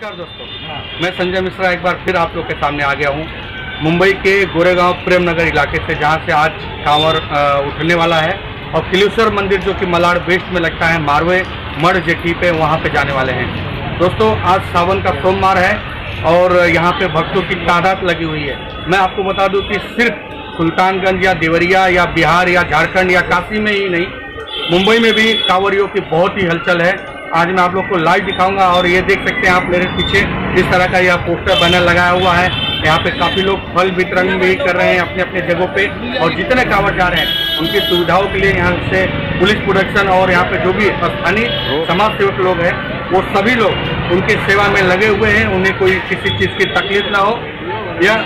नमस्कार दोस्तों, मैं संजय मिश्रा एक बार फिर आप लोग के सामने आ गया हूँ मुंबई के गोरेगांव प्रेमनगर इलाके से, जहाँ से आज कांवर उठने वाला है और किलेश्वर मंदिर जो कि मलाड वेस्ट में लगता है, मारवे मड़ जेटी पे, वहाँ पे जाने वाले हैं। दोस्तों आज सावन का सोमवार है और यहाँ पे भक्तों की तादाद लगी हुई है। मैं आपको बता दूँ कि सिर्फ सुल्तानगंज या देवरिया या बिहार या झारखंड या काशी में ही नहीं, मुंबई में भी कांवरियों की बहुत ही हलचल है। आज मैं आप लोग को लाइव दिखाऊंगा और ये देख सकते हैं आप मेरे पीछे इस तरह का यह पोस्टर बैनर लगाया हुआ है। यहाँ पे काफ़ी लोग फल वितरण भी कर रहे हैं अपने अपने जगहों पे, और जितने कांवड़ जा रहे हैं उनकी सुविधाओं के लिए यहाँ से पुलिस प्रोडक्शन और यहाँ पे जो भी स्थानीय समाज सेवक लोग हैं वो सभी लोग उनकी सेवा में लगे हुए हैं। उन्हें कोई किसी चीज़ की तकलीफ ना हो, यह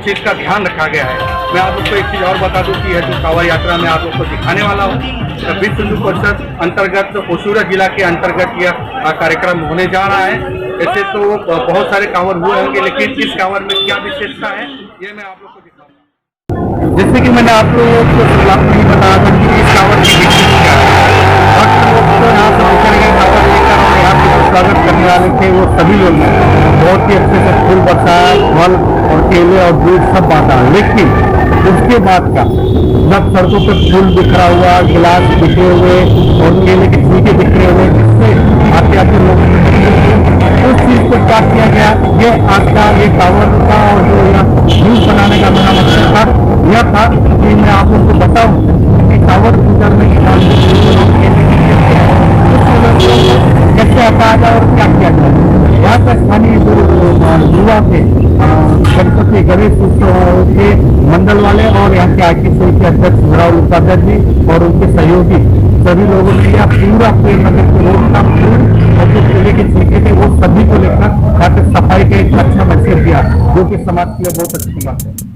चीज़ का ध्यान रखा गया है। मैं आप लोग को एक चीज़ और बता दूं कि यह जो कांवड़ यात्रा में आप लोग को दिखाने वाला हूँ, विश्व हिंदू परिषद अंतर्गत ओसूरा जिला के अंतर्गत यह कार्यक्रम होने जा रहा है। ऐसे तो बहुत सारे कांवड़ हुए होंगे, लेकिन इस कांवड़ में क्या विशेषता है ये मैं आप लोग को दिखाऊंगा। जैसे कि मैंने आप लोगों को शुरुआत में ही बताया था कि इस कांवड़ की विशेषता क्या है। भक्त लोग तो यहाँ से उतर गए कांवड़ लेकर, और यहाँ पे जो स्वागत करने वाले थे वो सभी लोग बहुत ही अच्छे से फूल बरसाया, फल और केले और दूध सब बांटा। लेकिन उसके बाद का जब सड़कों पर फूल बिखरा हुआ, गिलास बिखरे हुए और केले के छिलके बिखरे हुए, जिससे आते आते लोग उस चीज को क्या किया गया, ये आज का ये कांवड़ का और जो न्यूज बनाने का मेरा मकसद था यह था कि मैं आप लोग को बताऊं कि कांवड़ पूजा में कैसे आता है और क्या किया जाए। यहाँ पर स्थानीय जो युवा थे, गणपति गणेश उत्सव के मंडल वाले और यहाँ के आईटीसी के अध्यक्ष राहुल उपाध्याय जी और उनके सहयोगी सभी लोगों ने यह पूरा प्रेमनगर के रोड का फूल और जो केले के छिलके थे वो सभी को लेकर यहाँ पे सफाई का एक अच्छा मैसेज दिया, जो कि समाज के लिए बहुत अच्छी बात है।